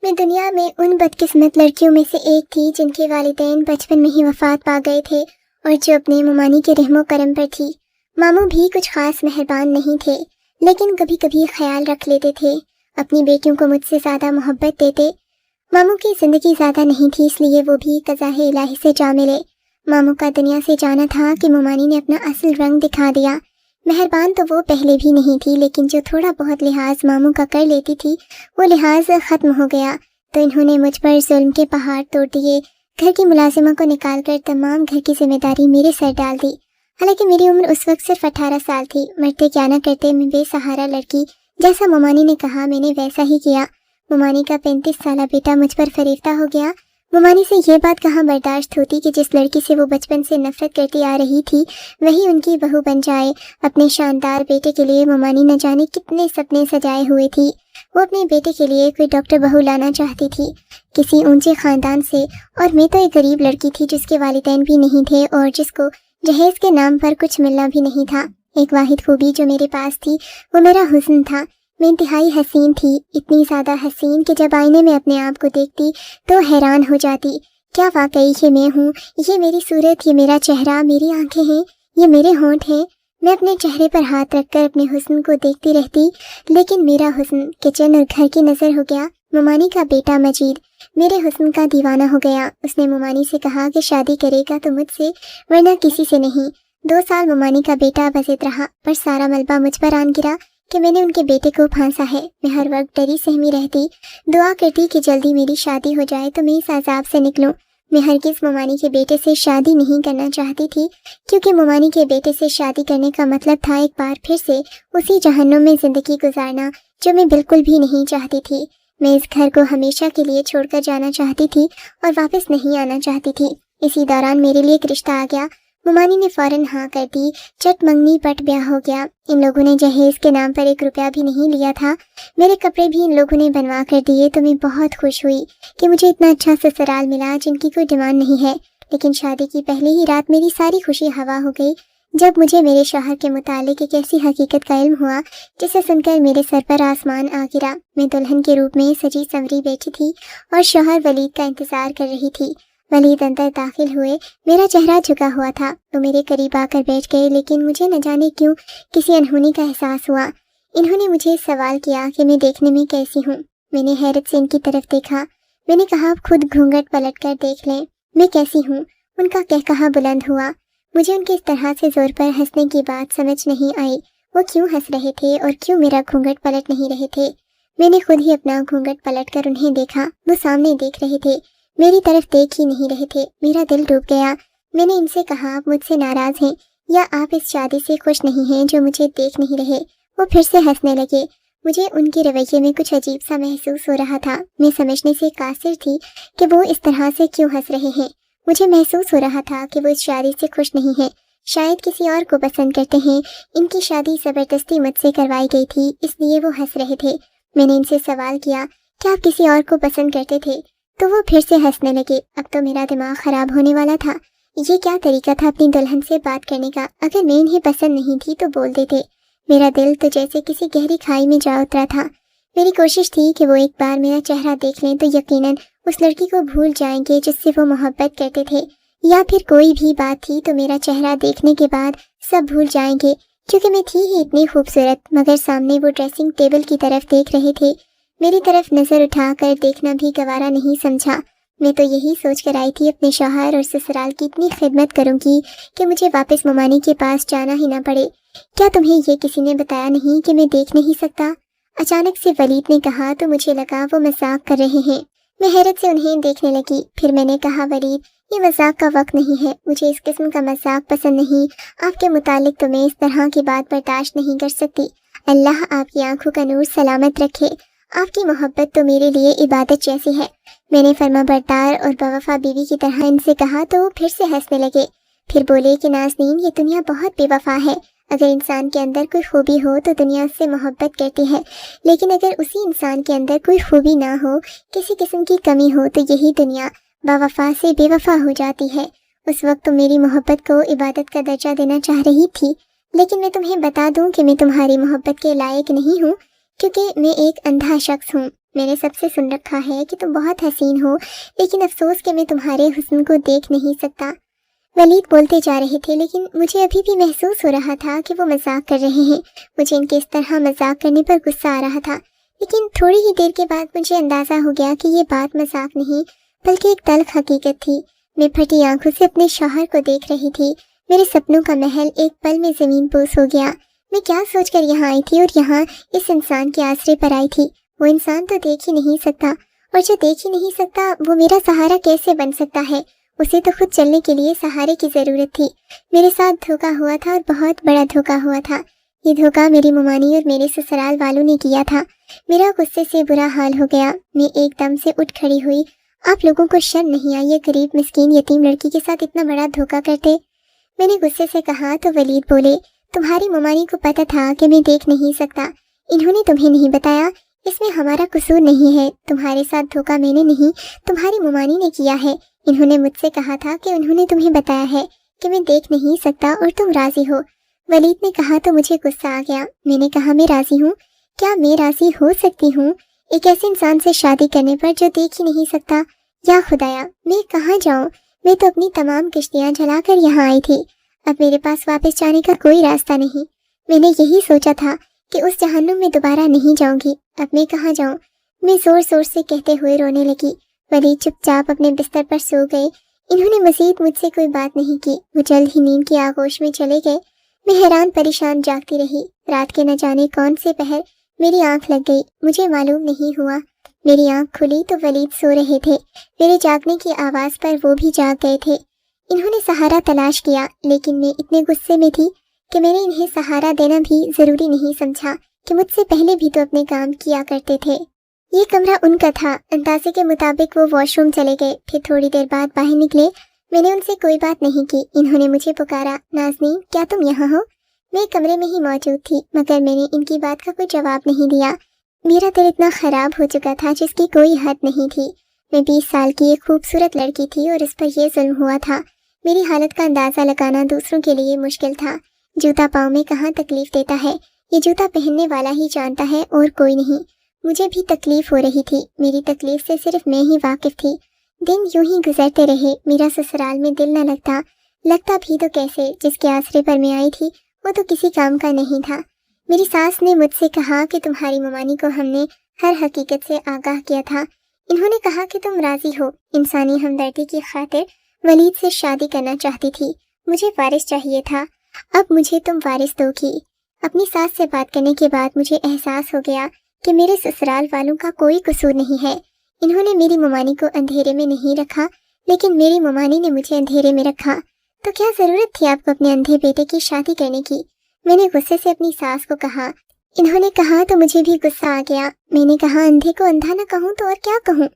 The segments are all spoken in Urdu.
میں دنیا میں ان بدقسمت لڑکیوں میں سے ایک تھی جن کے والدین بچپن میں ہی وفات پا گئے تھے اور جو اپنے ممانی کے رحم و کرم پر تھی۔ ماموں بھی کچھ خاص مہربان نہیں تھے، لیکن کبھی کبھی خیال رکھ لیتے تھے، اپنی بیٹیوں کو مجھ سے زیادہ محبت دیتے۔ ماموں کی زندگی زیادہ نہیں تھی، اس لیے وہ بھی قضاء الہی سے جا ملے۔ ماموں کا دنیا سے جانا تھا کہ ممانی نے اپنا اصل رنگ دکھا دیا۔ مہربان تو وہ پہلے بھی نہیں تھی، لیکن جو تھوڑا بہت لحاظ ماموں کا کر لیتی تھی وہ لحاظ ختم ہو گیا، تو انہوں نے مجھ پر ظلم کے پہاڑ توڑ دیے۔ گھر کی ملازمہ کو نکال کر تمام گھر کی ذمہ داری میرے سر ڈال دی۔ حالانکہ میری عمر اس وقت صرف 18 سال تھی۔ مرتے کیا نہ کرتے، میں بے سہارا لڑکی، جیسا ممانی نے کہا میں نے ویسا ہی کیا۔ ممانی کا 35 سالہ بیٹا مجھ پر فریفتہ ہو گیا۔ ممانی سے یہ بات کہاں برداشت ہوتی کہ جس لڑکی سے وہ بچپن سے نفرت کرتی آ رہی تھی وہی ان کی بہو بن جائے۔ اپنے شاندار بیٹے کے لیے ممانی نہ جانے کتنے سپنے سجائے ہوئے تھی۔ وہ اپنے بیٹے کے لیے کوئی ڈاکٹر بہو لانا چاہتی تھی، کسی اونچے خاندان سے، اور میں تو ایک غریب لڑکی تھی جس کے والدین بھی نہیں تھے اور جس کو جہیز کے نام پر کچھ ملنا بھی نہیں تھا۔ ایک واحد خوبی جو میرے پاس تھی وہ میرا حسن تھا۔ میں انتہائی حسین تھی، اتنی زیادہ حسین کہ جب آئینے میں اپنے آپ کو دیکھتی تو حیران ہو جاتی، کیا واقعی یہ میں ہوں؟ یہ میری صورت، یہ میرا چہرہ، میری آنکھیں ہیں، یہ میرے ہونٹ ہیں۔ میں اپنے چہرے پر ہاتھ رکھ کر اپنے حسن کو دیکھتی رہتی، لیکن میرا حسن کچن اور گھر کی نظر ہو گیا۔ ممانی کا بیٹا مجید میرے حسن کا دیوانہ ہو گیا۔ اس نے ممانی سے کہا کہ شادی کرے گا تو مجھ سے، ورنہ کسی سے نہیں۔ 2 سال ممانی کا بیٹا بضد رہا، پر سارا ملبہ مجھ پر آن گرا کہ میں نے ان کے بیٹے کو پھانسا ہے۔ میں ہر وقت ڈری سہمی رہتی، دعا کرتی کہ جلدی میری شادی ہو جائے تو میں اس عذاب سے نکلوں۔ میں ہرگز ممانی کے بیٹے سے شادی نہیں کرنا چاہتی تھی، کیونکہ ممانی کے بیٹے سے شادی کرنے کا مطلب تھا ایک بار پھر سے اسی جہنم میں زندگی گزارنا، جو میں بالکل بھی نہیں چاہتی تھی۔ میں اس گھر کو ہمیشہ کے لیے چھوڑ کر جانا چاہتی تھی اور واپس نہیں آنا چاہتی تھی۔ اسی دوران میرے لیے ایک رشتہ آ گیا۔ ممانی نے فوراً ہاں کر دی، چٹ منگنی پٹ بیاہ ہو گیا۔ ان لوگوں نے جہیز کے نام پر 1 روپیہ بھی نہیں لیا تھا۔ میرے کپڑے بھی ان لوگوں نے بنوا کر دیے، تو میں بہت خوش ہوئی کہ مجھے اتنا اچھا سسرال ملا جن کی کوئی ڈیمانڈ نہیں ہے۔ لیکن شادی کی پہلے ہی رات میری ساری خوشی ہوا ہو گئی جب مجھے میرے شوہر کے متعلق ایک ایسی حقیقت کا علم ہوا جسے سن کر میرے سر پر آسمان آ گرا۔ میں دلہن کے روپ میں سجی سنوری بیٹھی تھی اور شوہر ولید کا انتظار کر رہی تھی۔ ولید اندر داخل ہوئے، میرا چہرہ جھکا ہوا تھا، وہ میرے قریب آ کر بیٹھ گئے، لیکن مجھے نہ جانے کیوں کسی انہونی کا احساس ہوا۔ انہوں نے مجھے سوال کیا کہ میں دیکھنے میں کیسی ہوں۔ میں نے حیرت سے ان کی طرف دیکھا۔ میں نے کہا آپ خود گھونگھٹ پلٹ کر دیکھ لیں، میں کیسی ہوں؟ ان کا کہا بلند ہوا۔ مجھے ان کے اس طرح سے زور پر ہنسنے کی بات سمجھ نہیں آئی، وہ کیوں ہنس رہے تھے اور کیوں میرا گھونگھٹ پلٹ نہیں رہے تھے۔ میں نے خود ہی اپنا گھونگھٹ پلٹ کر انہیں دیکھا، وہ سامنے دیکھ رہے تھے، میری طرف دیکھ ہی نہیں رہے تھے۔ میرا دل ڈوب گیا۔ میں نے ان سے کہا آپ مجھ سے ناراض ہیں یا آپ اس شادی سے خوش نہیں ہیں جو مجھے دیکھ نہیں رہے؟ وہ پھر سے ہنسنے لگے۔ مجھے ان کے رویے میں کچھ عجیب سا محسوس ہو رہا تھا۔ میں سمجھنے سے قاصر تھی کہ وہ اس طرح سے کیوں ہنس رہے ہیں۔ مجھے محسوس ہو رہا تھا کہ وہ اس شادی سے خوش نہیں ہیں، شاید کسی اور کو پسند کرتے ہیں۔ ان کی شادی زبردستی مجھ سے کروائی گئی تھی، اس لیے وہ ہنس رہے تھے۔ میں نے ان سے سوال کیا کہ آپ کسی اور کو پسند کرتے تھے، تو وہ پھر سے ہنسنے لگے۔ اب تو میرا دماغ خراب ہونے والا تھا۔ یہ کیا طریقہ تھا اپنی دلہن سے بات کرنے کا؟ اگر میں انہیں پسند نہیں تھی تو بول دیتے۔ میرا دل تو جیسے کسی گہری کھائی میں جا اترا تھا۔ میری کوشش تھی کہ وہ ایک بار میرا چہرہ دیکھ لیں تو یقیناً اس لڑکی کو بھول جائیں گے جس سے وہ محبت کرتے تھے، یا پھر کوئی بھی بات تھی تو میرا چہرہ دیکھنے کے بعد سب بھول جائیں گے، کیونکہ میں تھی ہی اتنی خوبصورت۔ مگر سامنے وہ ڈریسنگ ٹیبل کی طرف دیکھ رہے تھے، میری طرف نظر اٹھا کر دیکھنا بھی گوارا نہیں سمجھا۔ میں تو یہی سوچ کر آئی تھی اپنے شوہر اور سسرال کی اتنی خدمت کروں گی کہ مجھے واپس ممانی کے پاس جانا ہی نہ پڑے۔ کیا تمہیں یہ کسی نے بتایا نہیں کہ میں دیکھ نہیں سکتا؟ اچانک سے ولید نے کہا تو مجھے لگا وہ مذاق کر رہے ہیں۔ میں حیرت سے انہیں دیکھنے لگی۔ پھر میں نے کہا ولید، یہ مذاق کا وقت نہیں ہے، مجھے اس قسم کا مذاق پسند نہیں۔ آپ کے متعلق تو میں اس طرح کی بات برداشت نہیں کر سکتی۔ اللہ آپ کی آنکھوں کا نور سلامت رکھے۔ آپ کی محبت تو میرے لیے عبادت جیسی ہے۔ میں نے فرما بردار اور باوفا بیوی کی طرح ان سے کہا تو وہ پھر سے ہنسنے لگے۔ پھر بولے کہ نازنین، یہ دنیا بہت بے وفا ہے۔ اگر انسان کے اندر کوئی خوبی ہو تو دنیا اس سے محبت کرتی ہے، لیکن اگر اسی انسان کے اندر کوئی خوبی نہ ہو، کسی قسم کی کمی ہو، تو یہی دنیا باوفا سے بے وفا ہو جاتی ہے۔ اس وقت تم میری محبت کو عبادت کا درجہ دینا چاہ رہی تھی، لیکن میں تمہیں بتا دوں کہ میں تمہاری محبت کے لائق نہیں ہوں، کیونکہ میں ایک اندھا شخص ہوں۔ میں نے سب سے سن رکھا ہے کہ تم بہت حسین ہو، لیکن افسوس کہ میں تمہارے حسن کو دیکھ نہیں سکتا۔ ولید بولتے جا رہے تھے لیکن مجھے ابھی بھی محسوس ہو رہا تھا کہ وہ مذاق کر رہے ہیں۔ مجھے ان کے اس طرح مذاق کرنے پر غصہ آ رہا تھا، لیکن تھوڑی ہی دیر کے بعد مجھے اندازہ ہو گیا کہ یہ بات مذاق نہیں بلکہ ایک تلخ حقیقت تھی۔ میں پھٹی آنکھوں سے اپنے شوہر کو دیکھ رہی تھی۔ میرے سپنوں کا محل ایک پل میں زمین بوس ہو گیا۔ میں کیا سوچ کر یہاں آئی تھی اور یہاں اس انسان کے آسرے پر آئی تھی؟ وہ انسان تو دیکھ ہی نہیں سکتا، اور جو دیکھ ہی نہیں سکتا وہ میرا سہارا کیسے بن سکتا ہے؟ اسے تو خود چلنے کے لیے سہارے کی ضرورت تھی۔ میرے ساتھ دھوکا ہوا تھا اور بہت بڑا دھوکا ہوا تھا۔ یہ دھوکا میری ممانی اور میرے سسرال والوں نے کیا تھا۔ میرا غصے سے برا حال ہو گیا۔ میں ایک دم سے اٹھ کھڑی ہوئی۔ آپ لوگوں کو شرم نہیں آئی یہ غریب مسکین یتیم لڑکی کے ساتھ اتنا بڑا دھوکا کرتے؟ میں نے غصے سے کہا تو ولید بولے، تمہاری ممانی کو پتہ تھا کہ میں دیکھ نہیں سکتا، انہوں نے تمہیں نہیں بتایا، اس میں ہمارا قصور نہیں ہے۔ تمہارے ساتھ دھوکا میں نے نہیں، تمہاری ممانی نے کیا ہے۔ انہوں نے مجھ سے کہا تھا کہ انہوں نے تمہیں بتایا ہے کہ میں دیکھ نہیں سکتا اور تم راضی ہو۔ ولید نے کہا تو مجھے غصہ آ گیا۔ میں نے کہا میں راضی ہوں؟ کیا میں راضی ہو سکتی ہوں ایک ایسے انسان سے شادی کرنے پر جو دیکھ ہی نہیں سکتا؟ یا خدایا، میں کہاں جاؤں؟ میں تو اپنی تمام کشتیاں جلا کر یہاں آئی تھی۔ اب میرے پاس واپس جانے کا کوئی راستہ نہیں۔ میں نے یہی سوچا تھا کہ اس جہنم میں دوبارہ نہیں جاؤں گی۔ اب میں کہاں جاؤں؟ میں زور زور سے کہتے ہوئے رونے لگی۔ ولید چپ چاپ اپنے بستر پر سو گئے۔ انہوں نے مزید مجھ سے کوئی بات نہیں کی۔ وہ جلد ہی نیند کی آغوش میں چلے گئے۔ میں حیران پریشان جاگتی رہی۔ رات کے نہ جانے کون سے پہر میری آنکھ لگ گئی، مجھے معلوم نہیں ہوا۔ میری آنکھ کھلی تو ولید سو رہے تھے۔ میرے جاگنے کی آواز پر وہ بھی جاگ گئے تھے۔ انہوں نے سہارا تلاش کیا، لیکن میں اتنے غصے میں تھی کہ میں نے انہیں سہارا دینا بھی ضروری نہیں سمجھا کہ مجھ سے پہلے بھی تو اپنے کام کیا کرتے تھے۔ یہ کمرہ ان کا تھا۔ اندازے کے مطابق وہ واش روم چلے گئے، پھر تھوڑی دیر بعد باہر نکلے۔ میں نے ان سے کوئی بات نہیں کی۔ انہوں نے مجھے پکارا، نازنین کیا تم یہاں ہو؟ میں کمرے میں ہی موجود تھی، مگر میں نے ان کی بات کا کوئی جواب نہیں دیا۔ میرا دل اتنا خراب ہو چکا تھا جس کی کوئی حد نہیں تھی۔ میں 20 سال کی ایک خوبصورت لڑکی تھی اور اس پر یہ ظلم ہوا تھا۔ میری حالت کا اندازہ لگانا دوسروں کے لیے مشکل تھا۔ جوتا پاؤں میں کہاں تکلیف دیتا ہے، یہ جوتا پہننے والا ہی جانتا ہے اور کوئی نہیں۔ مجھے بھی تکلیف ہو رہی تھی، میری تکلیف سے صرف میں ہی واقف تھی۔ دن یوں ہی گزرتے رہے، میرا سسرال میں دل نہ لگتا بھی تو کیسے؟ جس کے آسرے پر میں آئی تھی وہ تو کسی کام کا نہیں تھا۔ میری ساس نے مجھ سے کہا کہ تمہاری ممانی کو ہم نے ہر حقیقت سے آگاہ کیا تھا۔ انہوں نے کہا کہ تم راضی ہو، انسانی ہمدردی کی خاطر ولید سے شادی کرنا چاہتی تھی۔ مجھے وارث چاہیے تھا، اب مجھے تم وارث دو گی۔ اپنی ساس سے بات کرنے کے بعد مجھے احساس ہو گیا کہ میرے سسرال والوں کا کوئی قصور نہیں ہے۔ انہوں نے میری ممانی کو اندھیرے میں نہیں رکھا، لیکن میری ممانی نے مجھے اندھیرے میں رکھا۔ تو کیا ضرورت تھی آپ کو اپنے اندھے بیٹے کی شادی کرنے کی؟ میں نے غصے سے اپنی ساس کو کہا۔ انہوں نے کہا تو مجھے بھی غصہ آ گیا۔ میں نے کہا اندھے کو اندھا نہ کہوں تو اور کیا کہوں؟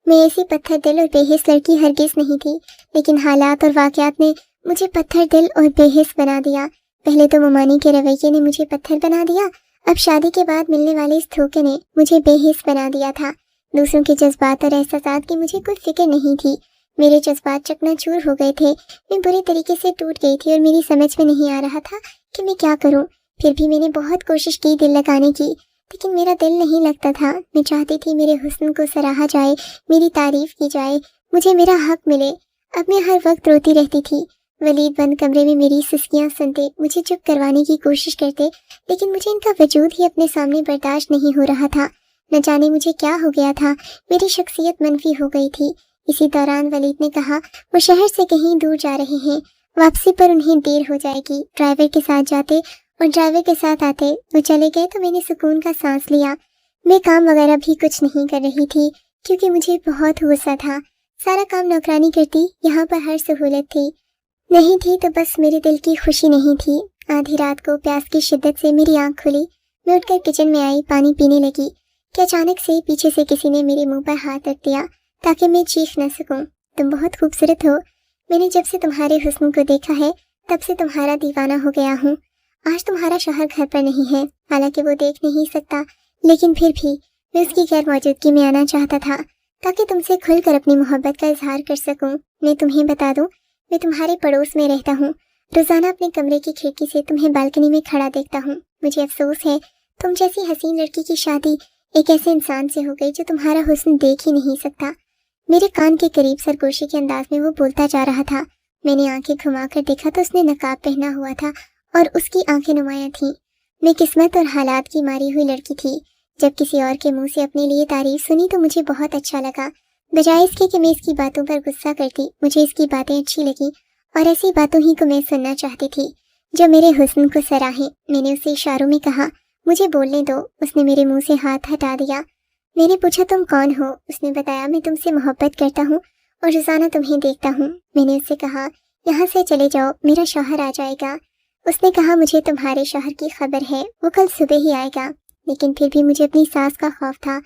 میں ایسی پتھر دل اور بے حس لڑکی ہرگز نہیں تھی، لیکن حالات اور واقعات نے مجھے پتھر دل اور بے حس بنا دیا۔ پہلے تو ممانی کے رویے نے مجھے پتھر بنا دیا، اب شادی کے بعد ملنے والے اس دھوکے نے مجھے بے حس بنا دیا تھا۔ دوسروں کے جذبات اور احساسات کی مجھے کوئی فکر نہیں تھی۔ میرے جذبات چکنا چور ہو گئے تھے۔ میں برے طریقے سے ٹوٹ گئی تھی اور میری سمجھ میں نہیں آ رہا تھا کہ میں کیا کروں۔ پھر بھی میں نے بہت کوشش کی دل لگانے کی، لیکن میرا دل نہیں لگتا تھا۔ میں چاہتی تھی میرے حسن کو سراہا جائے، میری تعریف کی جائے، مجھے میرا حق ملے۔ اب میں ہر وقت روتی رہتی تھی۔ ولید بند کمرے میں میری سسکیاں سنتے، مجھے چپ کروانے کی کوشش کرتے، لیکن مجھے ان کا وجود ہی اپنے سامنے برداشت نہیں ہو رہا تھا۔ نہ جانے مجھے کیا ہو گیا تھا، میری شخصیت منفی ہو گئی تھی۔ اسی دوران ولید نے کہا وہ شہر سے کہیں دور جا رہے ہیں، واپسی پر انہیں دیر ہو جائے گی۔ ڈرائیور کے ساتھ جاتے اور ڈرائیور کے ساتھ آتے۔ وہ چلے گئے تو میں نے سکون کا سانس لیا۔ میں کام وغیرہ بھی کچھ نہیں کر رہی تھی کیونکہ مجھے بہت غصہ تھا۔ سارا کام نوکرانی کرتی، یہاں پر ہر سہولت تھی، نہیں تھی تو بس میرے دل کی خوشی نہیں تھی۔ آدھی رات کو پیاس کی شدت سے میری آنکھ کھلی۔ میں اٹھ کر کچن میں آئی، پانی پینے لگی کہ اچانک سے پیچھے سے کسی نے میرے منہ پر ہاتھ رکھ دیا تاکہ میں چیخ نہ سکوں۔ تم بہت خوبصورت ہو، میں نے جب سے تمہارے حسن کو دیکھا ہے تب سے تمہارا دیوانہ ہو گیا ہوں۔ آج تمہارا شوہر گھر پر نہیں ہے، حالانکہ وہ دیکھ نہیں سکتا، لیکن پھر بھی میں اس کی غیر موجودگی میں آنا چاہتا تھا تاکہ تم سے کھل کر اپنی محبت کا اظہار کر سکوں۔ میں تمہیں بتا دوں، میں تمہارے پڑوس میں رہتا ہوں، روزانہ اپنے کمرے کی کھڑکی سے تمہیں بالکنی میں کھڑا دیکھتا ہوں۔ مجھے افسوس ہے تم جیسی حسین لڑکی کی شادی ایک ایسے انسان سے ہو گئی جو تمہارا حسن دیکھ ہی نہیں سکتا۔ میرے کان کے قریب سرگوشی کے انداز میں وہ بولتا جا رہا تھا۔ میں نے آنکھیں گھما کر دیکھا تو اس نے نقاب پہنا ہوا تھا اور اس کی آنکھیں نمایاں تھیں۔ میں قسمت اور حالات کی ماری ہوئی لڑکی تھی۔ جب کسی اور کے منہ سے اپنے لیے تعریف سنی تو مجھے بہت اچھا لگا، بجائے اس کے کہ میں اس کی باتوں پر غصہ کرتی۔ مجھے اس کی باتیں اچھی لگیں اور ایسی باتوں ہی کو میں سننا چاہتی تھی جو میرے حسن کو سراہیں۔ میں نے اسے اشاروں میں کہا مجھے بولنے دو۔ اس نے میرے منہ سے ہاتھ ہٹا دیا۔ میں نے پوچھا تم کون ہو؟ اس نے بتایا میں تم سے محبت کرتا ہوں اور روزانہ تمہیں دیکھتا ہوں۔ میں نے اس سے کہا یہاں سے چلے جاؤ، میرا شوہر آ جائے گا۔ اس نے کہا مجھے تمہارے شوہر کی خبر ہے، وہ کل صبح ہی آئے گا۔ لیکن پھر بھی مجھے اپنی ساس کا خوف تھا۔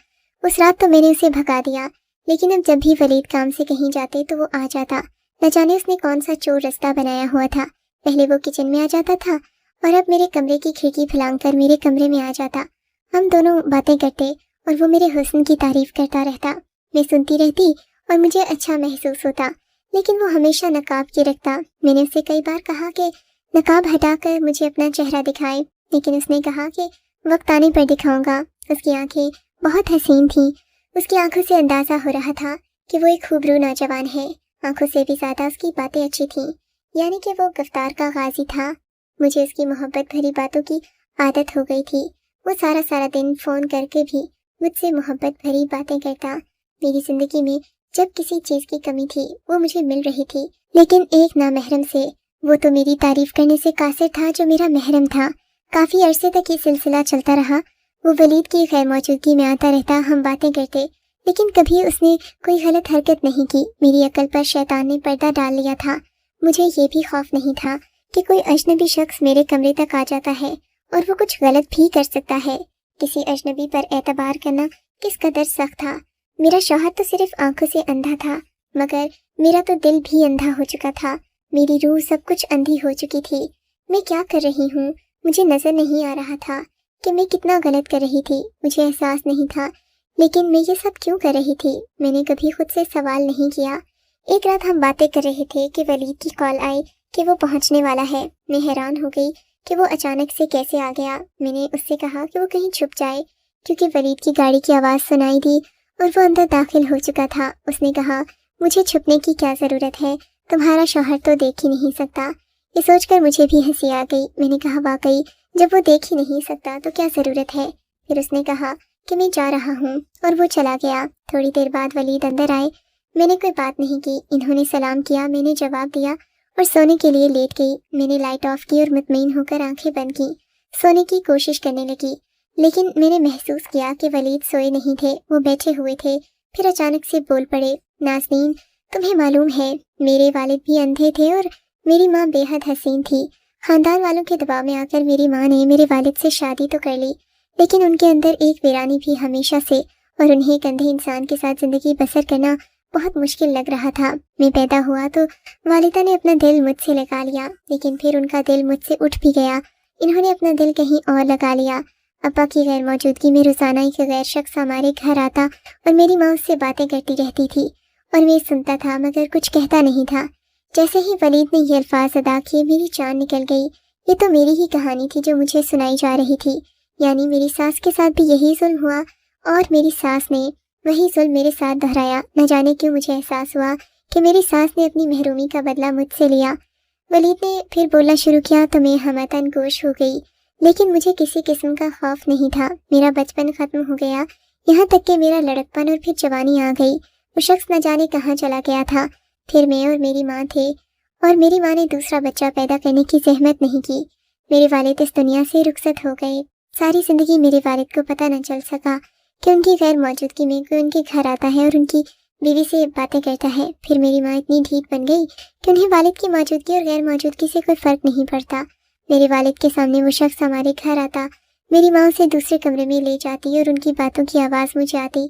اس رات تو میں نے اسے بھگا دیا، لیکن اب جب بھی ولید کام سے کہیں جاتے تو وہ آ جاتا۔ نہ جانے اس نے کون سا چور رستہ بنایا ہوا تھا۔ پہلے وہ کچن میں آ جاتا تھا اور اب میرے کمرے کی کھڑکی پھلانگ کر میرے کمرے میں آ جاتا۔ ہم دونوں باتیں کرتے اور وہ میرے حسن کی تعریف کرتا رہتا۔ میں سنتی رہتی اور مجھے اچھا محسوس ہوتا، لیکن وہ ہمیشہ نقاب کی رکھتا۔ میں نے اسے کئی بار کہا کہ نقاب ہٹا کر مجھے اپنا چہرہ دکھائے، لیکن اس نے کہا کہ وقت آنے پر دکھاؤں گا۔ اس کی آنکھیں بہت حسین تھیں۔ اس کی آنکھوں سے اندازہ ہو رہا تھا کہ وہ ایک خوبرو نوجوان ہے۔ آنکھوں سے بھی زیادہ اس کی باتیں اچھی تھیں، یعنی کہ وہ گفتار کا غازی تھا۔ مجھے اس کی محبت بھری باتوں کی عادت ہو گئی تھی۔ وہ سارا دن فون کر کے بھی مجھ سے محبت بھری باتیں کرتا۔ میری زندگی میں جب کسی چیز کی کمی تھی وہ مجھے مل رہی تھی، لیکن ایک نامحرم سے۔ وہ تو میری تعریف کرنے سے قاصر تھا جو میرا محرم تھا۔ کافی عرصے تک یہ سلسلہ چلتا رہا۔ وہ ولید کی غیر موجودگی میں آتا رہتا، ہم باتیں کرتے، لیکن کبھی اس نے کوئی غلط حرکت نہیں کی۔ میری عقل پر شیطان نے پردہ ڈال لیا تھا۔ مجھے یہ بھی خوف نہیں تھا کہ کوئی اجنبی شخص میرے کمرے تک آ جاتا ہے اور وہ کچھ غلط بھی کر سکتا ہے۔ کسی اجنبی پر اعتبار کرنا کس قدر سخت تھا۔ میرا شوہر تو صرف آنکھوں سے اندھا تھا، مگر میرا تو دل بھی اندھا ہو چکا تھا۔ میری روح سب کچھ اندھی ہو چکی تھی۔ میں کیا کر رہی ہوں؟ مجھے نظر نہیں آ رہا تھا کہ میں کتنا غلط کر رہی تھی۔ مجھے احساس نہیں تھا، لیکن میں یہ سب کیوں کر رہی تھی؟ میں نے کبھی خود سے سوال نہیں کیا۔ ایک رات ہم باتیں کر رہے تھے کہ ولید کی کال آئی کہ وہ پہنچنے والا ہے۔ میں حیران ہو گئی کہ وہ اچانک سے کیسے آ گیا۔ میں نے اس سے کہا کہ وہ کہیں چھپ جائے، کیونکہ ولید کی گاڑی کی آواز سنائی دی اور وہ اندر داخل ہو چکا تھا۔ اس نے کہا مجھے چھپنے کی کیا ضرورت ہے، تمہارا شوہر تو دیکھ ہی نہیں سکتا۔ یہ سوچ کر مجھے بھی ہنسی آ گئی۔ میں نے کہا واقعی جب وہ دیکھ ہی نہیں سکتا تو کیا ضرورت ہے؟ پھر اس نے کہا کہ میں جا رہا ہوں اور وہ چلا گیا۔ تھوڑی دیر بعد ولید اندر آئے۔ میں نے کوئی بات نہیں کی۔ انہوں نے سلام کیا، میں نے جواب دیا اور سونے کے لیے لیٹ گئی۔ میں نے لائٹ آف کی اور مطمئن ہو کر آنکھیں بند کی، سونے کی کوشش کرنے لگی، لیکن میں نے محسوس کیا کہ ولید سوئے نہیں تھے، وہ بیٹھے ہوئے تھے۔ پھر اچانک سے بول پڑے نازنین، تمہیں معلوم ہے میرے والد بھی اندھے تھے اور میری ماں بے حد حسین تھی۔ خاندان والوں کے دباؤ میں آ کر میری ماں نے میرے والد سے شادی تو کر لی، لیکن ان کے اندر ایک ویرانی بھی ہمیشہ سے، اور انہیں ایک اندھے انسان کے ساتھ زندگی بسر کرنا بہت مشکل لگ رہا تھا۔ میں پیدا ہوا تو والدہ نے اپنا دل مجھ سے لگا لیا، لیکن پھر ان کا دل مجھ سے اٹھ بھی گیا۔ انہوں نے اپنا دل کہیں اور لگا لیا۔ ابا کی غیر موجودگی میں روزانہ ایک غیر شخص ہمارے گھر آتا اور میری ماں اس سے باتیں کرتی رہتی تھی اور میں سنتا تھا مگر کچھ کہتا نہیں تھا۔ جیسے ہی ولید نے یہ الفاظ ادا کیے میری جان نکل گئی۔ یہ تو میری ہی کہانی تھی جو مجھے سنائی جا رہی تھی، یعنی میری ساس کے ساتھ بھی یہی ظلم ہوا اور میری ساس نے وہی ظلم میرے ساتھ دہرایا۔ نہ جانے کیوں مجھے احساس ہوا کہ میری ساس نے اپنی محرومی کا بدلہ مجھ سے لیا۔ ولید نے پھر بولنا شروع کیا تو میں ہمتاً گوش ہو گئی، لیکن مجھے کسی قسم کا خوف نہیں تھا۔ میرا بچپن ختم ہو گیا، یہاں تک کہ میرا لڑکپن اور پھر جوانی آ گئی۔ وہ شخص نہ جانے کہاں چلا گیا تھا۔ پھر میں اور میری ماں تھے، اور میری ماں نے دوسرا بچہ پیدا کرنے کی زحمت نہیں کی۔ میرے والد اس دنیا سے رخصت ہو گئے۔ ساری زندگی میرے والد کو پتہ نہ چل سکا کہ ان کی غیر موجودگی میں کوئی ان کے گھر آتا ہے اور ان کی بیوی سے باتیں کرتا ہے۔ پھر میری ماں اتنی ڈھیٹ بن گئی کہ انہیں والد کی موجودگی اور غیر موجودگی سے کوئی فرق نہیں پڑتا۔ میرے والد کے سامنے وہ شخص ہمارے گھر آتا، میری ماں اسے دوسرے کمرے میں لے جاتی اور ان کی باتوں کی آواز مجھے آتی۔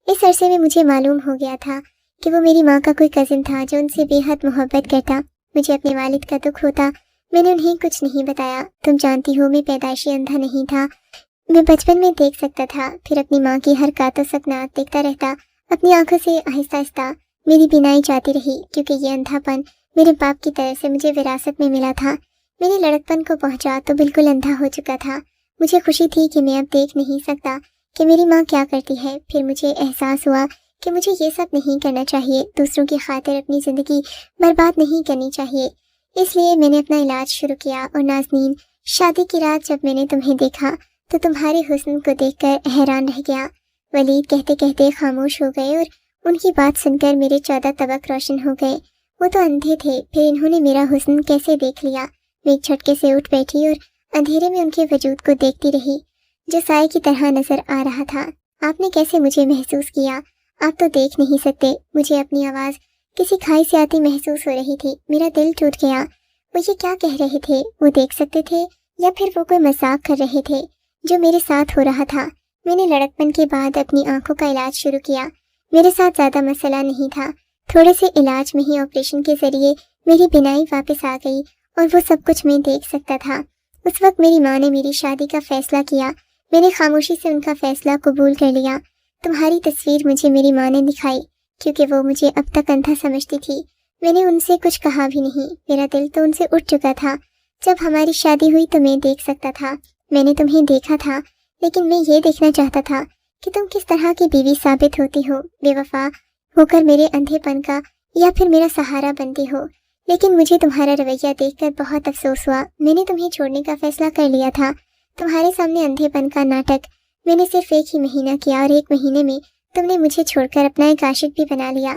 اس عرصے میں مجھے معلوم ہو گیا تھا کہ وہ میری ماں کا کوئی کزن تھا جو ان سے بے حد محبت کرتا۔ مجھے اپنے والد کا دکھ ہوتا، میں نے انہیں کچھ نہیں بتایا۔ تم جانتی ہو میں پیدائشی اندھا نہیں تھا، میں بچپن میں دیکھ سکتا تھا، پھر اپنی ماں کی حرکات و سکنات دیکھتا رہتا اپنی آنکھوں سے آہستہ آہستہ۔ میری بینائی جاتی رہی کیونکہ یہ اندھا پن میرے باپ کی طرف سے مجھے وراثت میں ملا تھا۔ میں نے لڑکپن کو پہنچا تو بالکل اندھا ہو چکا تھا۔ مجھے خوشی تھی کہ میں اب دیکھ نہیں سکتا، کہ میری ماں کیا کرتی ہے، پھر مجھے احساس ہوا کہ مجھے یہ سب نہیں کرنا چاہیے، دوسروں کی خاطر اپنی زندگی برباد نہیں کرنی چاہیے۔ اس لیے میں نے اپنا علاج شروع کیا۔ اور نازنین، شادی کی رات جب میں نے تمہیں دیکھا تو تمہارے حسن کو دیکھ کر حیران رہ گیا۔ ولید کہتے کہتے خاموش ہو گئے اور ان کی بات سن کر میرے 14 طبق روشن ہو گئے۔ وہ تو اندھے تھے، پھر انہوں نے میرا حسن کیسے دیکھ لیا۔ میں ایک جھٹکے سے اٹھ بیٹھی اور اندھیرے میں ان کے وجود کو دیکھتی رہی جو سائے کی طرح نظر آ رہا تھا۔ آپ نے کیسے مجھے محسوس کیا؟ آپ تو دیکھ نہیں سکتے۔ مجھے اپنی آواز کسی کھائی سے آتی محسوس ہو رہی تھی۔ میرا دل ٹوٹ گیا۔ وہ یہ کیا کہہ رہے تھے؟ وہ دیکھ سکتے تھے یا پھر وہ کوئی مذاق کر رہے تھے جو میرے ساتھ ہو رہا تھا؟ میں نے لڑکپن کے بعد اپنی آنکھوں کا علاج شروع کیا۔ میرے ساتھ زیادہ مسئلہ نہیں تھا، تھوڑے سے علاج میں ہی آپریشن کے ذریعے میری بینائی واپس آ گئی اور وہ سب کچھ میں دیکھ سکتا تھا۔ اس وقت میری ماں نے میری شادی کا فیصلہ کیا۔ میں نے خاموشی سے ان کا فیصلہ قبول کر لیا۔ تمہاری تصویر مجھے میری ماں نے دکھائی کیونکہ وہ مجھے اب تک اندھا سمجھتی تھی۔ میں نے ان سے کچھ کہا بھی نہیں، میرا دل تو ان سے اٹھ چکا تھا۔ جب ہماری شادی ہوئی تو میں دیکھ سکتا تھا، میں نے تمہیں دیکھا تھا، لیکن میں یہ دیکھنا چاہتا تھا کہ تم کس طرح کی بیوی ثابت ہوتی ہو، بے وفا ہو کر میرے اندھے پن کا یا پھر میرا سہارا بنتی ہو۔ لیکن مجھے تمہارا رویہ دیکھ کر بہت افسوس ہوا۔ میں نے تمہیں چھوڑنے کا فیصلہ کر لیا تھا۔ تمہارے سامنے اندھے پن کا ناٹک میں نے صرف ایک ہی مہینہ کیا اور ایک مہینے میں تم نے مجھے چھوڑ کر اپنا ایک عاشق بھی بنا لیا۔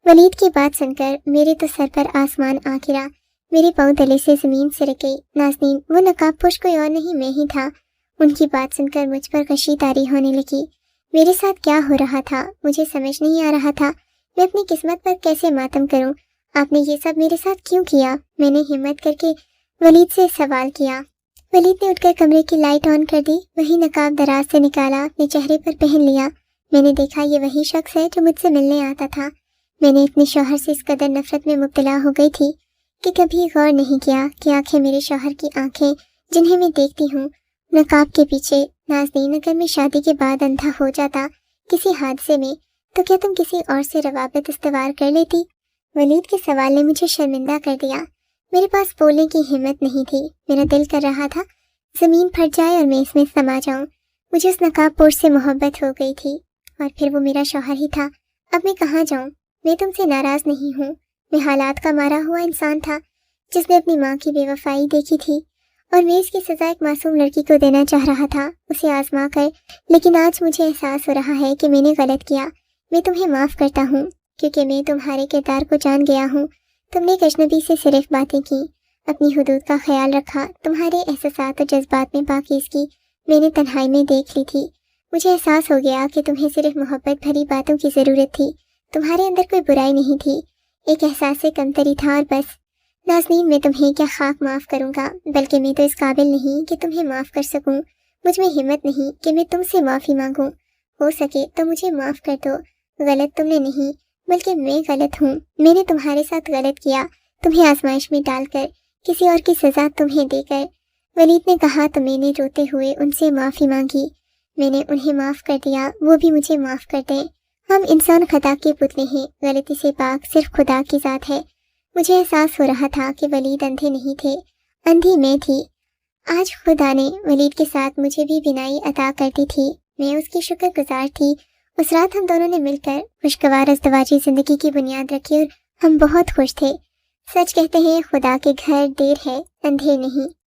ولید کی بات سن کر میرے تو سر پر آسمان آ گرا، میرے پاؤں تلے سے زمین سرک گئی۔ نازنین، وہ نقاب پوش کوئی اور نہیں، میں ہی تھا۔ ان کی بات سن کر مجھ پر غشی طاری ہونے لگی۔ میرے ساتھ کیا ہو رہا تھا مجھے سمجھ نہیں آ رہا تھا۔ میں اپنی قسمت پر کیسے ماتم کروں؟ آپ نے یہ سب میرے ساتھ کیوں کیا؟ میں نے ہمت کر کے ولید سے سوال کیا۔ ولید نے اٹھ کر کمرے کی لائٹ آن کر دی، وہی نقاب دراز سے نکالا، اپنے چہرے پر پہن لیا۔ میں نے دیکھا یہ وہی شخص ہے جو مجھ سے ملنے آتا تھا۔ میں نے اپنے شوہر سے اس قدر نفرت میں مبتلا ہو گئی تھی کہ کبھی غور نہیں کیا کہ آنکھیں میرے شوہر کی آنکھیں جنہیں میں دیکھتی ہوں نقاب کے پیچھے۔ نازنین، اگر میں شادی کے بعد اندھا ہو جاتا کسی حادثے میں تو کیا تم کسی اور سے روابط استوار کر لیتی؟ ولید کے سوال نے مجھے شرمندہ کر دیا۔ میرے پاس بولنے کی ہمت نہیں تھی۔ میرا دل کر رہا تھا زمین پھٹ جائے اور میں اس میں سما جاؤں۔ مجھے اس نقاب پوش سے محبت ہو گئی تھی اور پھر وہ میرا شوہر ہی تھا۔ اب میں کہاں جاؤں؟ میں تم سے ناراض نہیں ہوں، میں حالات کا مارا ہوا انسان تھا جس نے اپنی ماں کی بے وفائی دیکھی تھی اور میں اس کی سزا ایک معصوم لڑکی کو دینا چاہ رہا تھا، اسے آزما کر۔ لیکن آج مجھے احساس ہو رہا ہے کہ میں نے غلط کیا۔ میں تمہیں معاف کرتا ہوں کیونکہ میں تمہارے کردار کو جان گیا ہوں۔ تم نے ایک اجنبی سے صرف باتیں کی، اپنی حدود کا خیال رکھا، تمہارے احساسات اور جذبات میں پاکیزگی میں نے تنہائی میں دیکھ لی تھی۔ مجھے احساس ہو گیا کہ تمہیں صرف محبت بھری باتوں کی ضرورت تھی، تمہارے اندر کوئی برائی نہیں تھی، ایک احساس سے کمتری تھا اور بس۔ نازنین، میں تمہیں کیا خاک معاف کروں گا، بلکہ میں تو اس قابل نہیں کہ تمہیں معاف کر سکوں۔ مجھ میں ہمت نہیں کہ میں تم سے معافی مانگوں۔ ہو سکے تو مجھے معاف کر دو۔ غلط تم نے نہیں بلکہ میں غلط ہوں۔ میں نے تمہارے ساتھ غلط کیا، تمہیں آزمائش میں ڈال کر، کسی اور کی سزا تمہیں دے کر۔ ولید نے کہا تو میں نے روتے ہوئے ان سے معافی مانگی۔ میں نے انہیں معاف کر دیا، وہ بھی مجھے معاف کر دیں۔ ہم انسان خطا کے پتلے ہیں، غلطی سے پاک صرف خدا کی ذات ہے۔ مجھے احساس ہو رہا تھا کہ ولید اندھے نہیں تھے، اندھی میں تھی۔ آج خدا نے ولید کے ساتھ مجھے بھی بینائی عطا کر دی تھی، میں اس کی شکر گزار تھی۔ اس رات ہم دونوں نے مل کر خوشگوار ازدواجی زندگی کی بنیاد رکھی اور ہم بہت خوش تھے۔ سچ کہتے ہیں خدا کے گھر دیر ہے، اندھیر نہیں۔